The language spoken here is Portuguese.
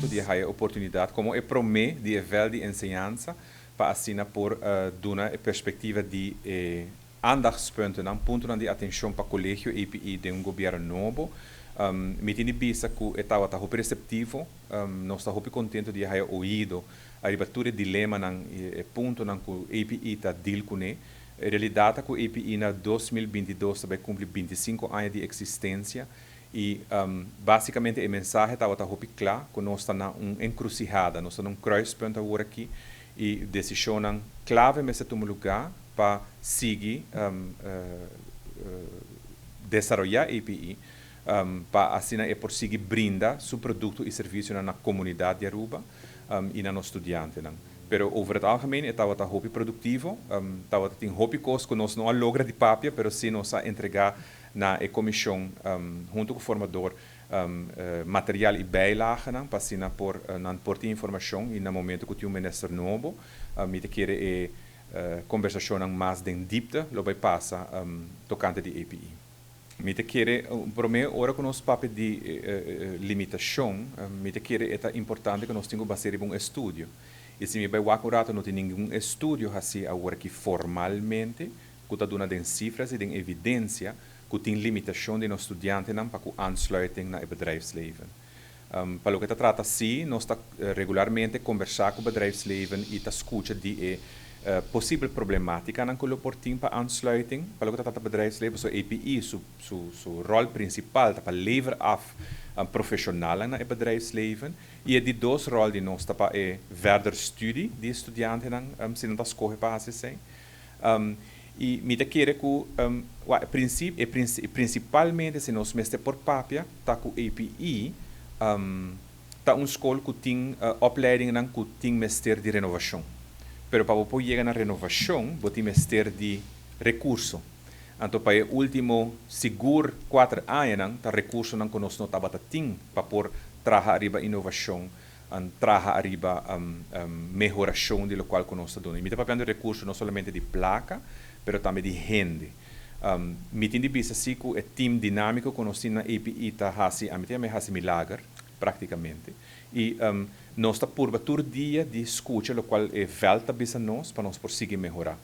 contento de ter a oportunidade, como é promê de nível de ensinança, para assim por dar a perspectiva de aandachtspunten, um ponto de atenção para o colégio EPI de governo novo. Me tem vista que estava muito receptivo, nós estamos muito contentes de ter ouvido a ribattura dilema e ponto que o EPI está deal com ele. A realidade é que o EPI na 2022 vai cumprir 25 anos de existência e basicamente a mensagem estava muito clara que nós estamos uma encruzilhada, nós estamos num kruispunt agora aqui e decisão clave nesse lugar para seguir desenvolver a EPI para assim por seguir brindar seu produto e serviço na comunidade de Aruba e na nos estudantes. Pero over het algemeen estava muito produtivo, estava tem hobby coisas que nós não logra de papel, pero sim nós a entregar na comissão junto com o formador material e bijlagen para assim por não portar informação e no momento que o ministro novo me quer conversação mais de diepte, lo vai passa tocante de EPI. Me quer por mim ora que nós papel de limitação, me quer é importante que nós tenhamos base um estudo. E se me vai acurato não tem nenhum estudo assim agora que formalmente que está dando cifras e de evidência que tem limitação de nos estudantes para que aansluiting na bedrijfsleven. Para o que trata sim, nós está regularmente conversar com o bedrijfsleven e está escuta de possível problemática na que portim para aansluiting. Para o que trata bedrijfsleven, so EPI, seu rol principal para lever af profissional na bedrijfsleven. E de dois roles de nós para verder studie de estudantes se não está escolhe para assim. E me quer que principalmente se nós mexer por papel, tá com EPI, tá escola que tem opleiding que tem mester de renovação. Pero para poder chegar na renovação, você mester de recurso. Então, para o último seguro 4 anos, tá recurso que nós não estava tendo para por traga arriba inovação, traga arriba melhoração de lo qual que nós estamos dando. Me está papel de recurso não somente de placa, mas também de gente. Me tem de vista assim que o time dinâmico que nós temos na EPI está assim, a mim também assim milagre, praticamente. E nós está por todo dia de escuta, lo qual é volta bisa nós para nós por seguir melhorar.